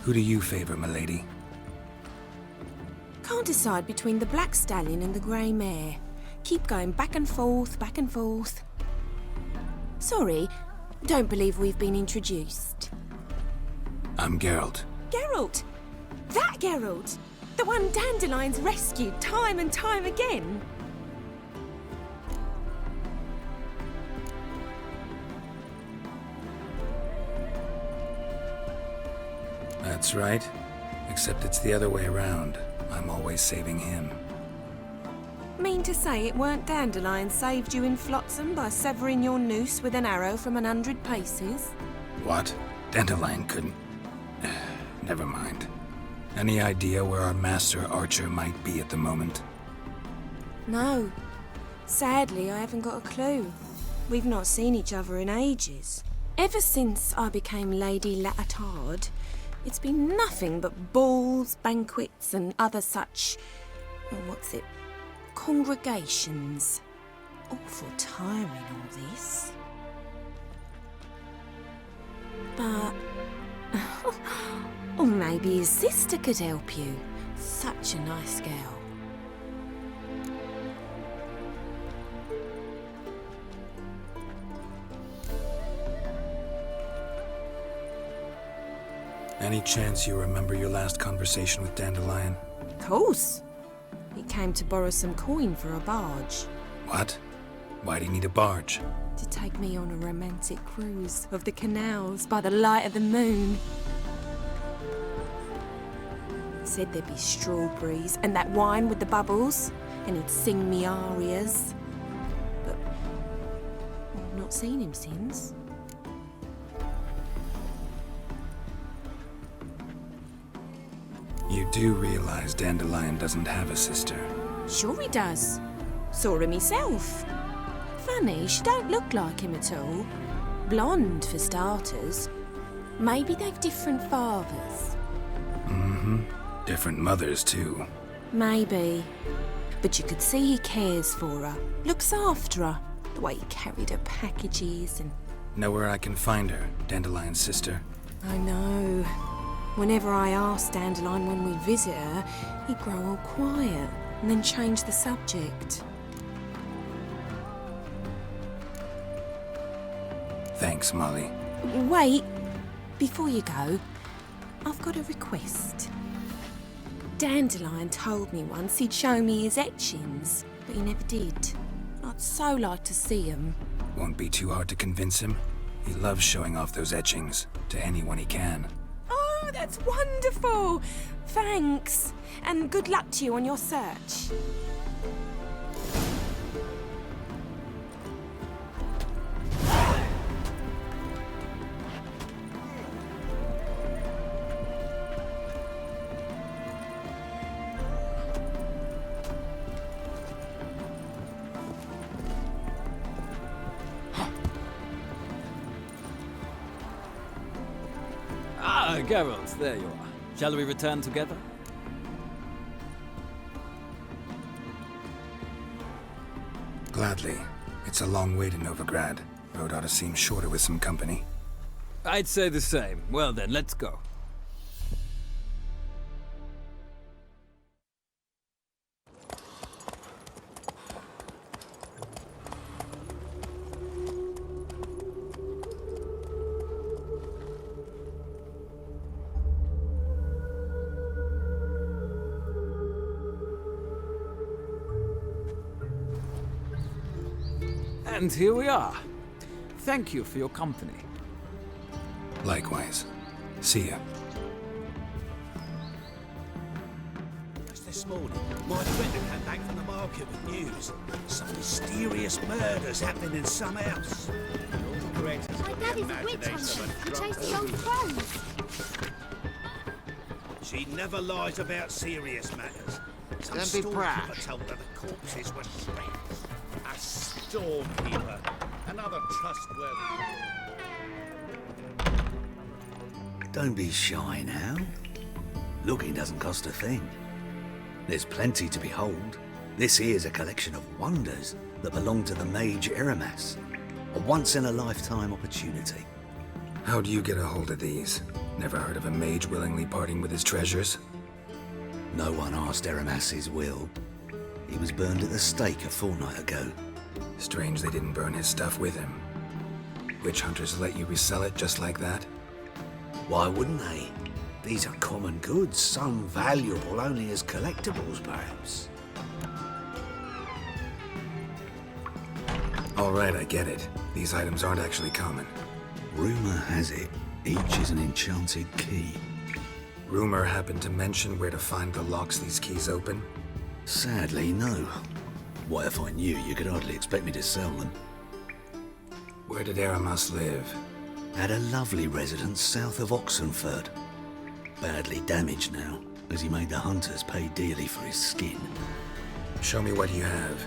Who do you favor, milady? Can't decide between the black stallion and the grey mare. Keep going back and forth, back and forth. Sorry, don't believe we've been introduced. I'm Geralt. Geralt! That Geralt! The one Dandelion's rescued time and time again. That's right. Except it's the other way around. I'm always saving him. Mean to say it weren't Dandelion saved you in Flotsam by severing your noose with an arrow from 100 paces? What? Dandelion couldn't... Never mind. Any idea where our master archer might be at the moment? No. Sadly, I haven't got a clue. We've not seen each other in ages. Ever since I became Lady Latard, it's been nothing but balls, banquets and other such... congregations. Awful tiring, all this. But... or maybe his sister could help you. Such a nice girl. Any chance you remember your last conversation with Dandelion? Of course. He came to borrow some coin for a barge. What? Why do you need a barge? To take me on a romantic cruise of the canals by the light of the moon. Said there'd be strawberries and that wine with the bubbles, and he'd sing me arias. But I've not seen him since. You do realize Dandelion doesn't have a sister? Sure he does. Saw her myself. Funny, she don't look like him at all. Blonde, for starters. Maybe they've different fathers. Mm-hmm. Different mothers, too. Maybe. But you could see he cares for her. Looks after her. The way he carried her packages and... Know where I can find her, Dandelion's sister? I know. Whenever I ask Dandelion when we visit her, he'd grow all quiet and then change the subject. Thanks, Molly. Wait, before you go, I've got a request. Dandelion told me once he'd show me his etchings, but he never did. I'd so like to see them. Won't be too hard to convince him. He loves showing off those etchings to anyone he can. Oh, that's wonderful! Thanks, and good luck to you on your search. Ah, Geralt, there you are. Shall we return together? Gladly. It's a long way to Novigrad. Road ought to seem shorter with some company. I'd say the same. Well then, let's go. And here we are. Thank you for your company. Likewise. See ya. Just this morning, my friend came back from the market with news. Some mysterious murders happening in some house. My daddy's a witch hunter. He chased the old crows. She never lies about serious matters. Some Don't be storekeeper brash. told her the corpses were friends. A storekeeper. Another trustworthy... Don't be shy now. Looking doesn't cost a thing. There's plenty to behold. This here's a collection of wonders that belong to the mage Eramas. A once-in-a-lifetime opportunity. How do you get a hold of these? Never heard of a mage willingly parting with his treasures? No one asked Eramas's will. He was burned at the stake a fortnight ago. Strange they didn't burn his stuff with him. Witch hunters let you resell it just like that? Why wouldn't they? These are common goods, some valuable only as collectibles, perhaps. All right, I get it. These items aren't actually common. Rumor has it, each is an enchanted key. Rumor happened to mention where to find the locks these keys open? Sadly, no. What if I knew, you could hardly expect me to sell them. Where did Eramas live? Had a lovely residence south of Oxenford. Badly damaged now, as he made the hunters pay dearly for his skin. Show me what you have.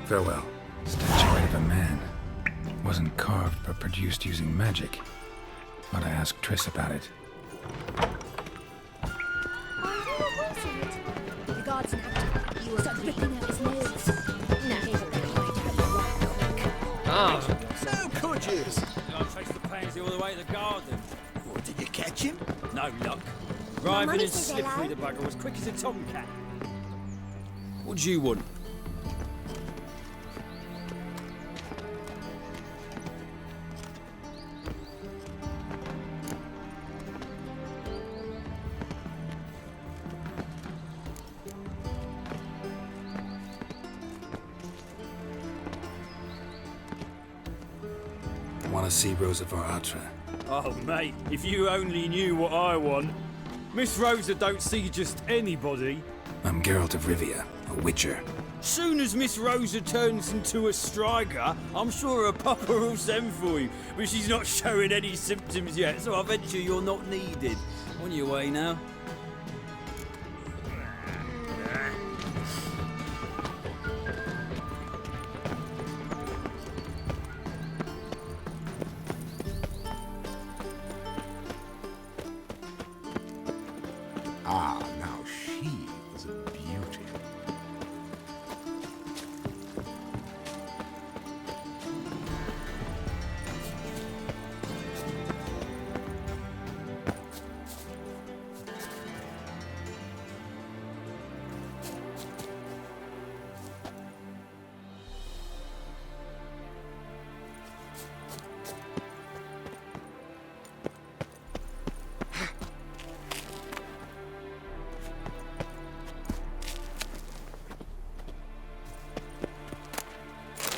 Farewell. Statuette of a man. Wasn't carved, but produced using magic. But I asked Triss about it. Are you a wizard? The guards now. You will start ripping out his nose. Ah, How could you? I traced the pansy all the way to the garden. What, did you catch him? No luck. Driving money and says slippery, hello. the bugger was quick as a tomcat. What do you want? Want to see Rosa Varatra? Oh, mate, if you only knew what I want. Miss Rosa don't see just anybody. I'm Geralt of Rivia, a witcher. Soon as Miss Rosa turns into a striker, I'm sure her papa will send for you. But she's not showing any symptoms yet, so I venture you're not needed. On your way now. Ah, now she was a beauty.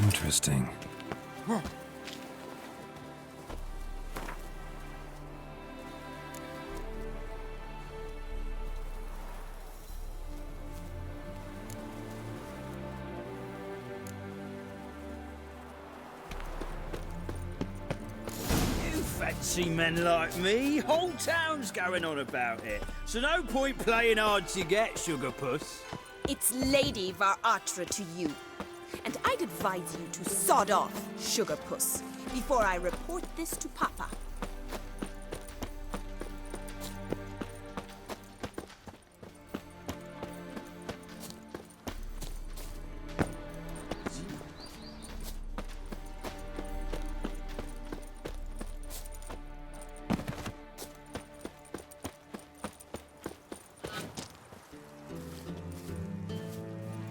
Interesting. You fancy men like me? Whole town's going on about it. So no point playing hard to get, sugar puss. It's Lady Varatra to you. And I'd advise you to sod off, sugar puss, before I report this to Papa.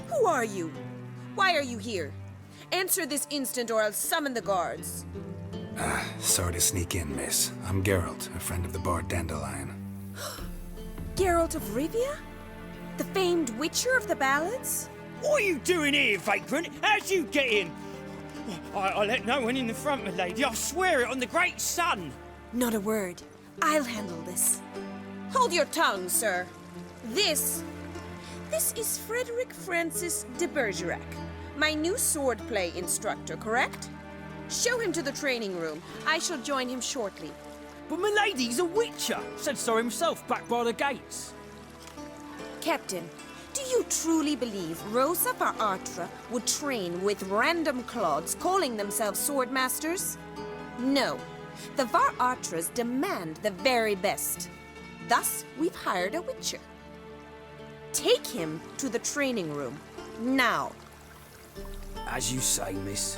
Who are you? Why are you here? Answer this instant or I'll summon the guards. Sorry to sneak in, miss. I'm Geralt, a friend of the bard Dandelion. Geralt of Rivia? The famed witcher of the ballads? What are you doing here, vagrant? How'd you get in? I let no one in the front, my lady. I swear it on the great sun. Not a word. I'll handle this. Hold your tongue, sir. This is Frederick Francis de Bergerac, my new swordplay instructor, correct? Show him to the training room. I shall join him shortly. But milady's a witcher! Said so himself back by the gates. Captain, do you truly believe Rosa Artra would train with random clods calling themselves swordmasters? No. The Var Artras demand the very best. Thus, we've hired a witcher. Take him to the training room, now. As you say, miss.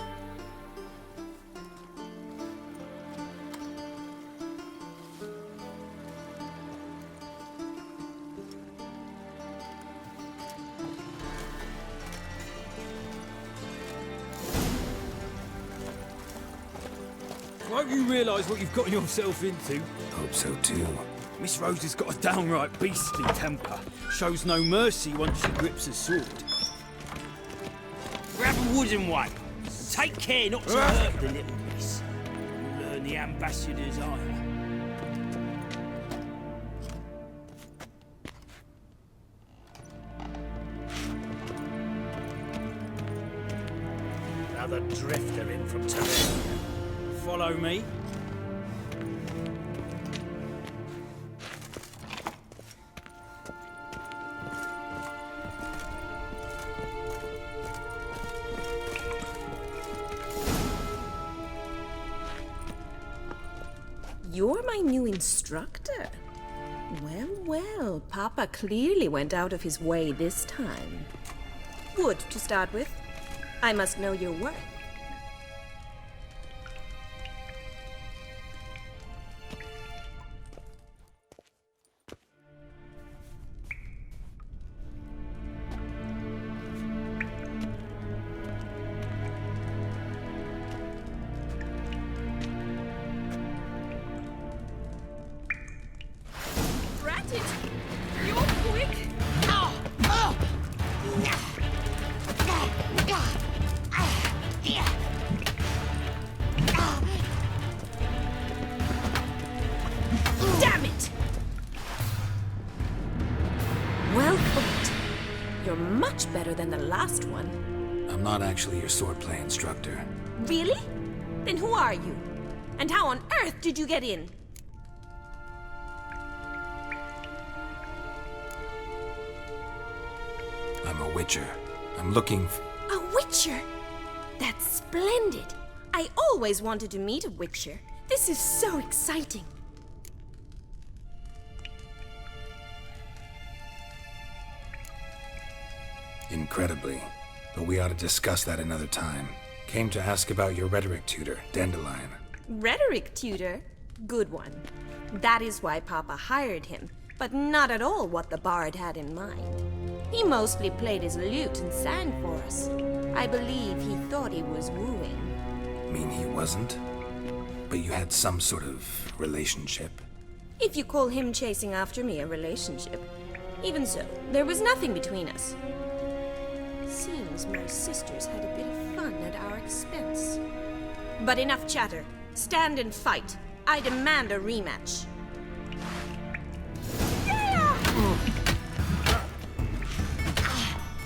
Won't you realise what you've gotten yourself into? Hope so too. Miss Rosa's got a downright beastly temper. Shows no mercy once she grips a sword. Grab a wooden one. Take care not to hurt the little miss. You'll learn the ambassador's ire. Another drifter in from Terraria. Follow me. You're my new instructor. Well, well, Papa clearly went out of his way this time. Wood, to start with. I must know your worth. Damn it! Well put. You're much better than the last one. I'm not actually your swordplay instructor. Really? Then who are you? And how on earth did you get in? I'm a witcher. I'm looking A witcher? That's splendid. I always wanted to meet a witcher. This is so exciting. Incredibly. But we ought to discuss that another time. Came to ask about your rhetoric tutor, Dandelion. Rhetoric tutor? Good one. That is why Papa hired him, but not at all what the bard had in mind. He mostly played his lute and sang for us. I believe he thought he was wooing. Mean he wasn't? But you had some sort of relationship. If you call him chasing after me a relationship. Even so, there was nothing between us. Seems my sisters had a bit of fun at our expense. But enough chatter. Stand and fight. I demand a rematch.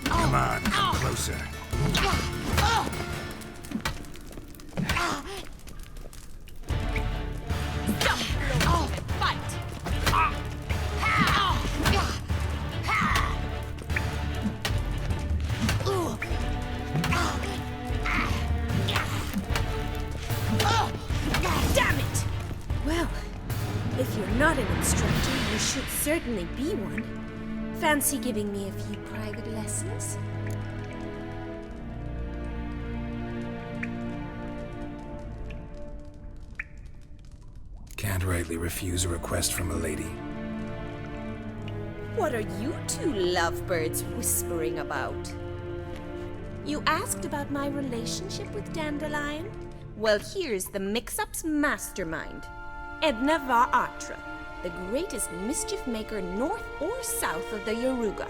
Come on, come closer. Damn it! Well, if you're not an instructor, you should certainly be one. Fancy giving me a few private lessons? Can't rightly refuse a request from a lady. What are you two lovebirds whispering about? You asked about my relationship with Dandelion? Well, here's the mix-up's mastermind. Edna Var Atra, the greatest mischief maker north or south of the Yaruga.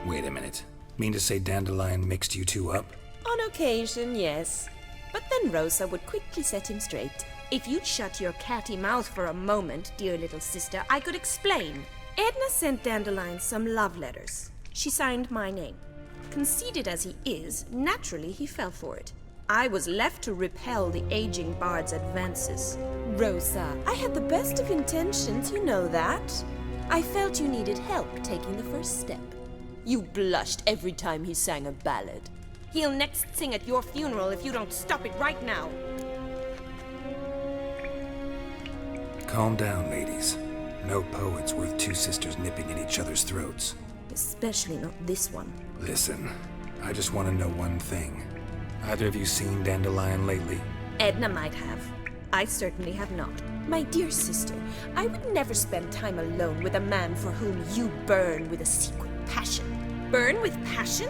Wait a minute. Mean to say Dandelion mixed you two up? On occasion, yes. But then Rosa would quickly set him straight. If you'd shut your catty mouth for a moment, dear little sister, I could explain. Edna sent Dandelion some love letters. She signed my name. Conceited as he is, naturally he fell for it. I was left to repel the aging bard's advances. Rosa, I had the best of intentions, you know that. I felt you needed help taking the first step. You blushed every time he sang a ballad. He'll next sing at your funeral if you don't stop it right now. Calm down, ladies. No poet's worth two sisters nipping at each other's throats. Especially not this one. Listen, I just want to know one thing. Either of you seen Dandelion lately? Edna might have. I certainly have not. My dear sister, I would never spend time alone with a man for whom you burn with a secret passion. Burn with passion?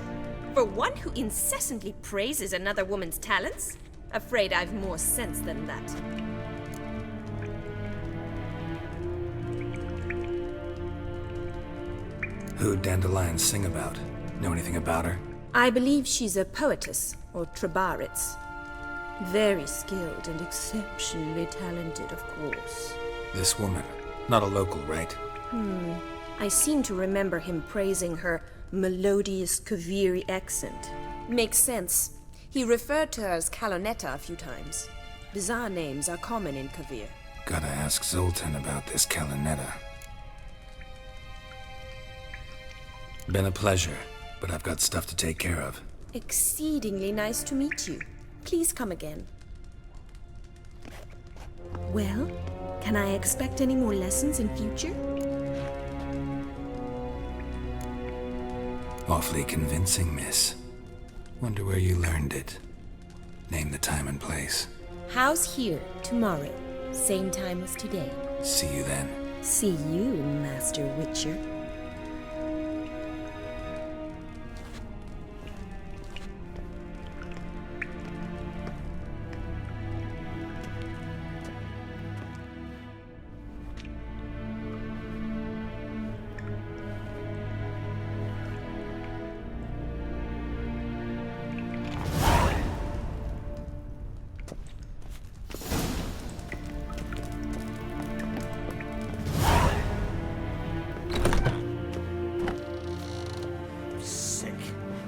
For one who incessantly praises another woman's talents? Afraid I've more sense than that. Who'd Dandelion sing about? Know anything about her? I believe she's a poetess, or trabaritz. Very skilled and exceptionally talented, of course. This woman. Not a local, right? I seem to remember him praising her melodious Kaviri accent. Makes sense. He referred to her as Calonetta a few times. Bizarre names are common in Kavir. Gotta ask Zoltan about this Calonetta. Been a pleasure, but I've got stuff to take care of. Exceedingly nice to meet you. Please come again. Well, can I expect any more lessons in future? Awfully convincing, miss. Wonder where you learned it. Name the time and place. House here, tomorrow. Same time as today. See you then. See you, Master Witcher.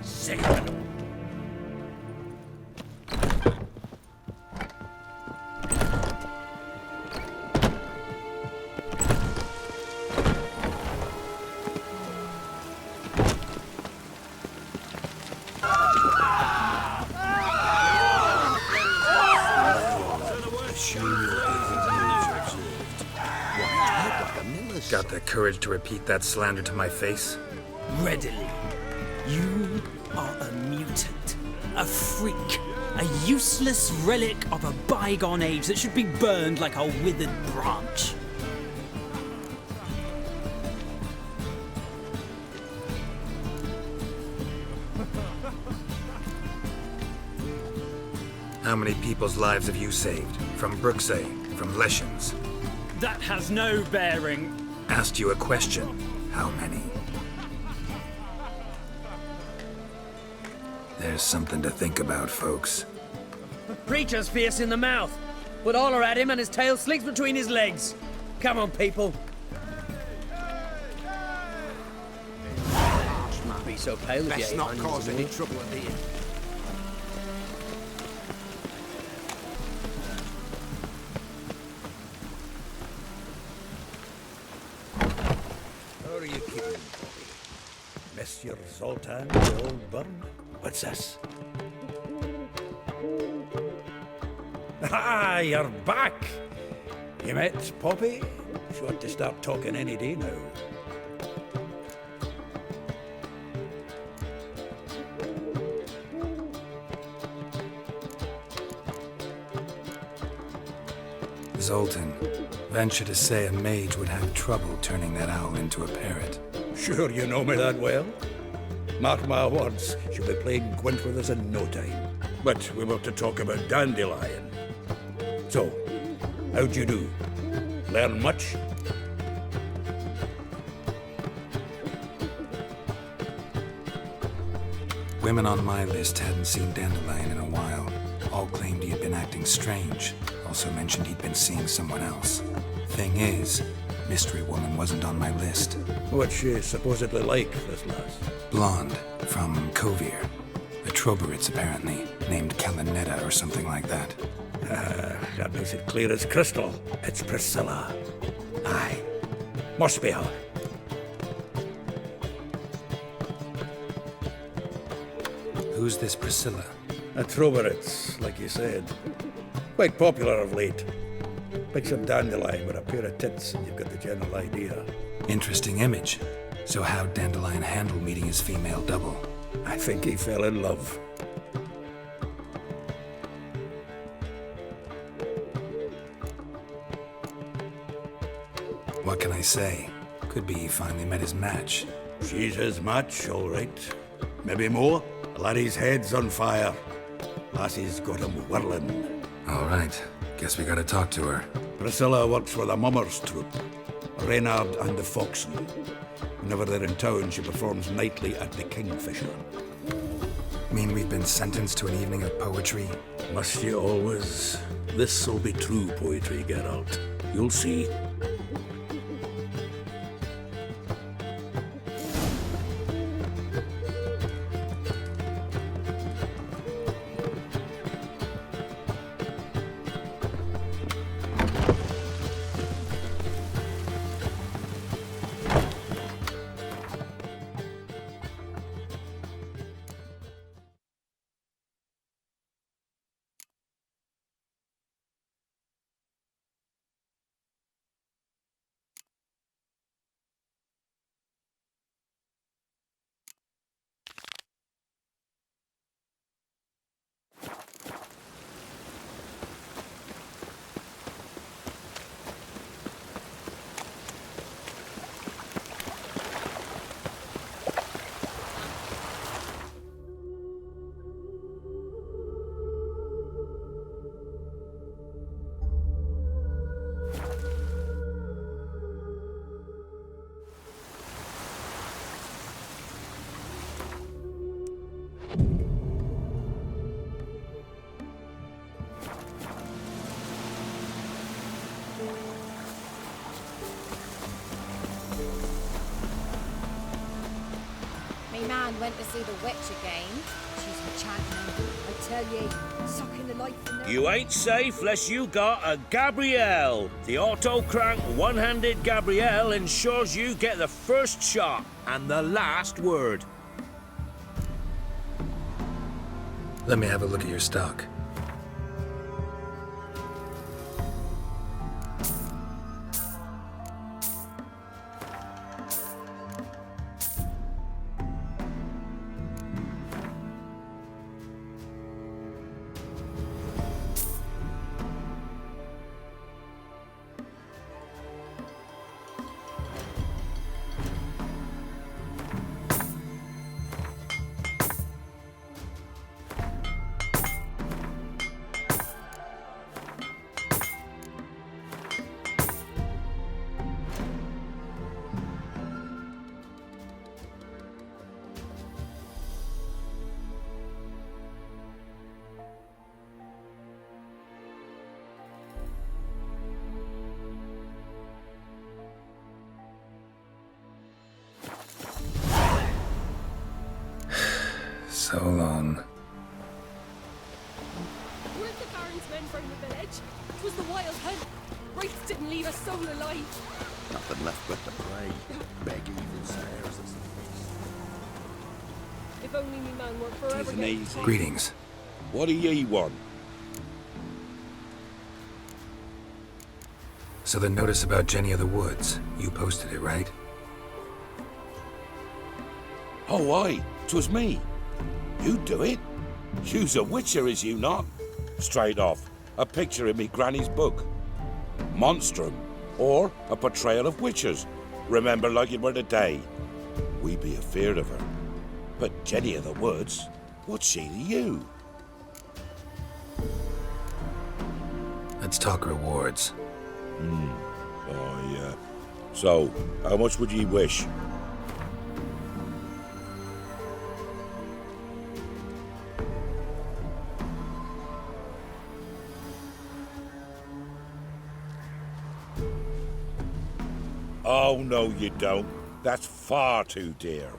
Sick of it all. Got the courage to repeat that slander to my face? Readily. You are a mutant, a freak, a useless relic of a bygone age that should be burned like a withered branch. How many people's lives have you saved? From Bruxay, from Leshens? That has no bearing. Asked you a question. How many? There's something to think about, folks. Preacher's fierce in the mouth. Put Oller at him and his tail slinks between his legs. Come on, people. Might be so pale if Let's you ain't not onions cause and any wood. trouble at the inn. How are you keeping, Bobby? Monsieur Zoltan, the old burn? What's this? Ah, you're back! You met Poppy? Sure to start talking any day now. Zoltan, venture to say a mage would have trouble turning that owl into a parrot. Sure you know me that well? Mark my words, she'll be playing Gwent with us in no time. But we were to talk about Dandelion. So, how'd you do? Learn much? Women on my list hadn't seen Dandelion in a while. All claimed he had been acting strange. Also mentioned he'd been seeing someone else. Thing is, Mystery Woman wasn't on my list. What's she supposedly like, this lass? Blonde, from Kovir. A Troberitz, apparently, named Kalinetta or something like that. That makes it clear as crystal. It's Priscilla. Aye. Must be her. Who's this Priscilla? A Troberitz, like you said. Quite popular of late. Picture Dandelion with a pair of tits and you've got the general idea. Interesting image. So how'd Dandelion handle meeting his female double? I think he fell in love. What can I say? Could be he finally met his match. She's his match, all right. Maybe more. Laddie's head's on fire. Lassie's got him whirling. All right. Guess we gotta talk to her. Priscilla works for the Mummers troupe. Reynard and the Foxen. Whenever they're in town, she performs nightly at the Kingfisher. Mean we've been sentenced to an evening of poetry? Must you always? This'll be true poetry, Geralt. You'll see. Man went to see the witch again. She's enchanting. I tell ye, sucking the life from the... You ain't safe lest you got a Gabrielle. The auto-crank one-handed Gabrielle ensures you get the first shot and the last word. Let me have a look at your stock. So long. Weren't the Baron's men from the village? It was the wild hunt. Wraiths didn't leave a soul alive. Nothing left but the prey. Beg evil snares. If only me man were forever Tis an getting easy. caught. Greetings. What do ye want? So the notice about Jenny of the Woods, you posted it, right? Oh, aye. 'Twas me. You do it? You's a witcher, is you not? Straight off. A picture in me granny's book. Monstrum. Or a portrayal of witches. Remember like it were today. We be afeard of her. But Jenny of the Woods, what's she to you? Let's talk rewards. Oh, yeah. So, how much would ye wish? Oh, no, you don't. That's far too dear.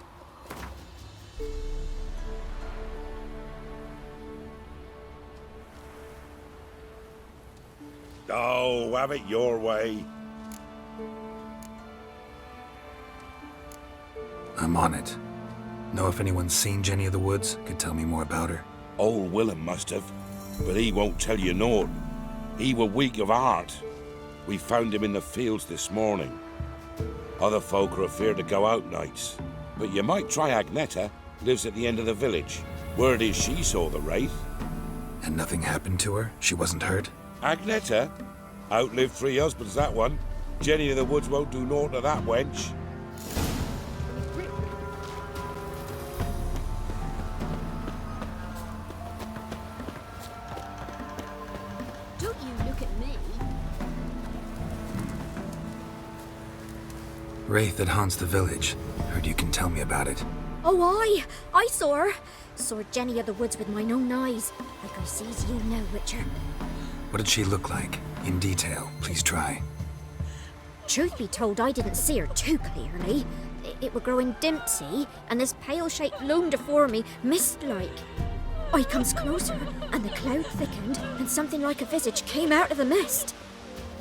Oh, have it your way. I'm on it. Know if anyone's seen Jenny of the Woods? Could tell me more about her. Old Willem must have, but he won't tell you naught. He were weak of heart. We found him in the fields this morning. Other folk are afeard to go out nights. But you might try Agneta, lives at the end of the village. Word is she saw the wraith. And nothing happened to her? She wasn't hurt? Agneta? Outlived 3 husbands, that one. Jenny of the Woods won't do naught to that wench. Don't you look at me. Wraith that haunts the village. Heard you can tell me about it. Oh, I saw her. Saw Jenny of the Woods with mine own eyes. Like I sees you now, Witcher. What did she look like? In detail, please try. Truth be told, I didn't see her too clearly. It were growing dim, see, and this pale shape loomed afore me, mist-like. I comes closer, and the cloud thickened, and something like a visage came out of the mist.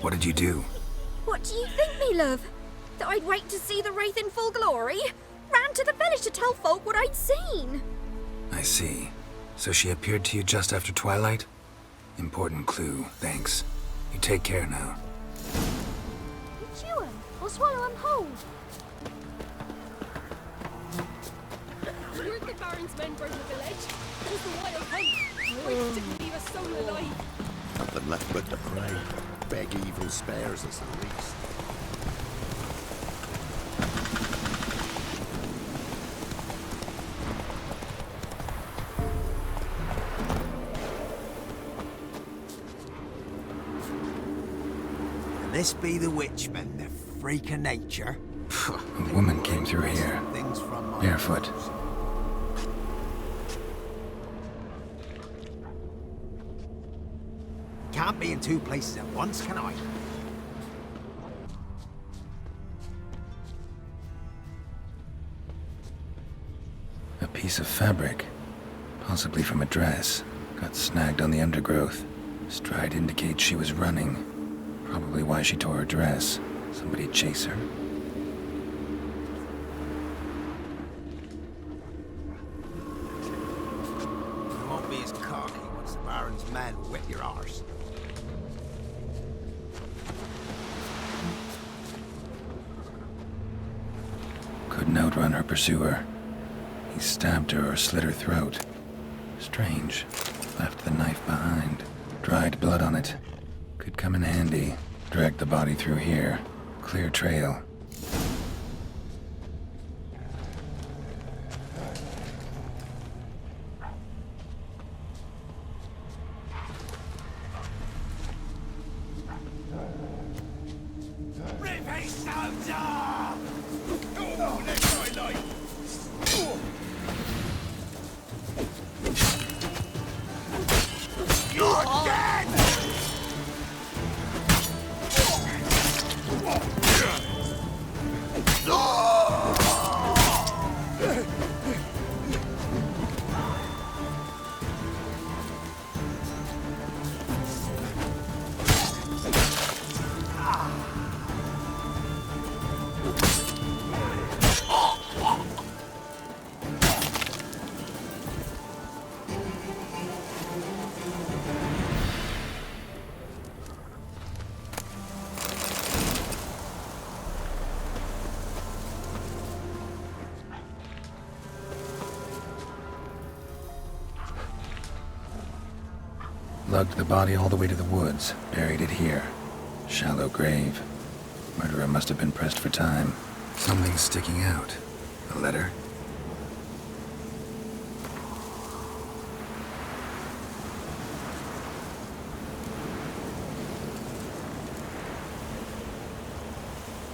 What did you do? What do you think, me love? That I'd wait to see the wraith in full glory? Ran to the village to tell folk what I'd seen. I see. So she appeared to you just after twilight? Important clue, thanks. You take care now. You chew 'em, or swallow 'em whole. Weren't the Baron's men from the village? It was the wild hunt. Wraith didn't leave a soul alive. Nothing left but to pray. Beg evil spares us at least. This be the witchman, the freak of nature. A woman came through here, Things from my barefoot. Can't be in 2 places at once, can I? A piece of fabric, possibly from a dress, got snagged on the undergrowth. Stride indicates she was running. Probably why she tore her dress. Somebody chase her. You won't be as cocky once the Baron's men whip your arse. Couldn't outrun her pursuer. He stabbed her or slit her throat. Strange. Left the knife behind. Dried blood on it. Could come in handy. Drag the body through here. Clear trail. Lugged the body all the way to the woods, buried it here. Shallow grave. Murderer must have been pressed for time. Something's sticking out. A letter?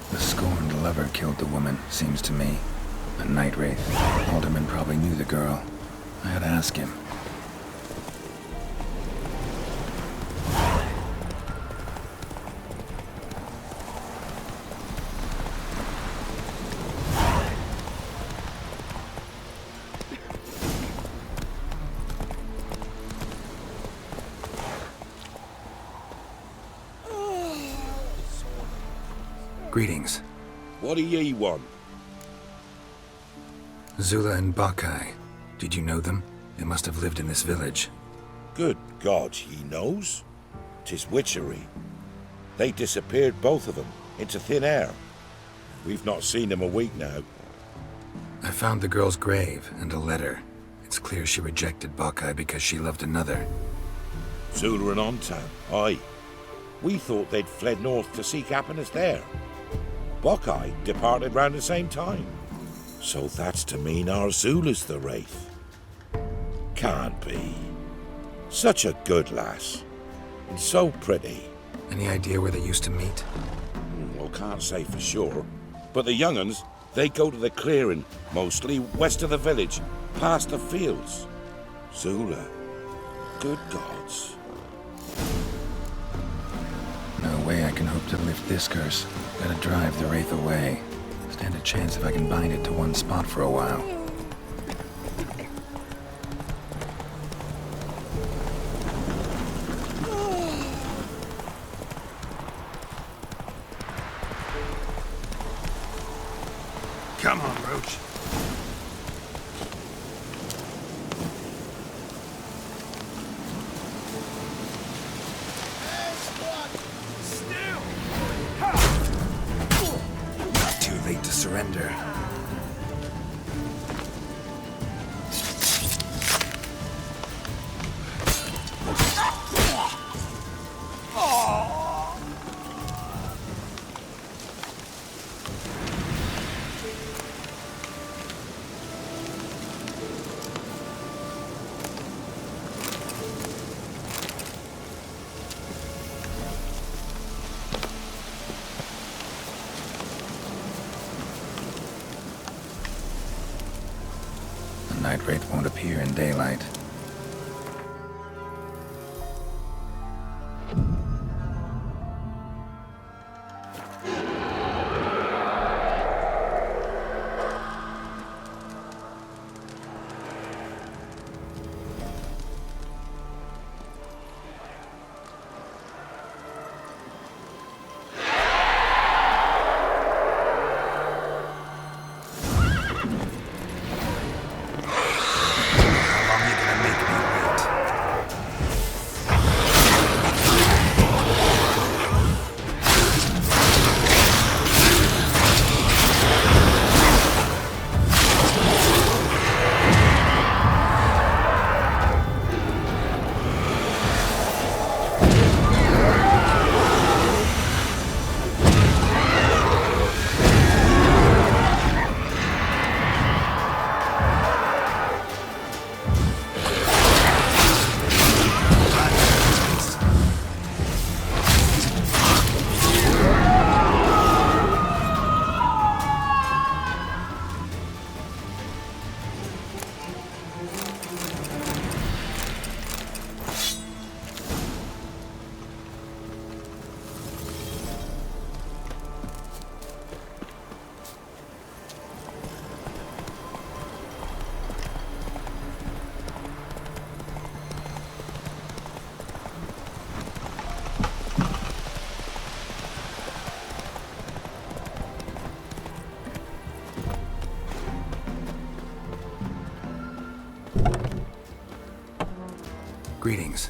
The scorned lover killed the woman, seems to me. A night wraith. Alderman probably knew the girl. I had to ask him. Greetings. What do ye want? Zula and Bakai. Did you know them? They must have lived in this village. Good God, he knows. 'Tis witchery. They disappeared, both of them, into thin air. We've not seen them a week now. I found the girl's grave and a letter. It's clear she rejected Bakai because she loved another. Zula and Ontown, aye. We thought they'd fled north to seek happiness there. Bakai departed round the same time. So that's to mean our Zula's the wraith. Can't be. Such a good lass. And so pretty. Any idea where they used to meet? Well, can't say for sure. But the young'uns, they go to the clearing, mostly west of the village, past the fields. Zula. Good gods. No way I can hope to lift this curse. Gotta drive the wraith away. Stand a chance if I can bind it to one spot for a while. Come on, Roach. Too late to surrender. The night wraith won't appear in daylight. Greetings.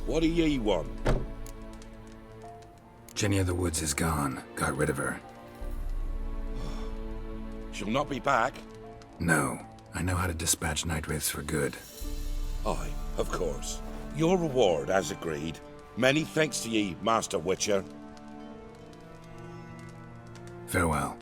What do ye want? Jenny of the Woods is gone. Got rid of her. She'll not be back. No. I know how to dispatch night wraiths for good. Aye, of course. Your reward, as agreed. Many thanks to ye, Master Witcher. Farewell.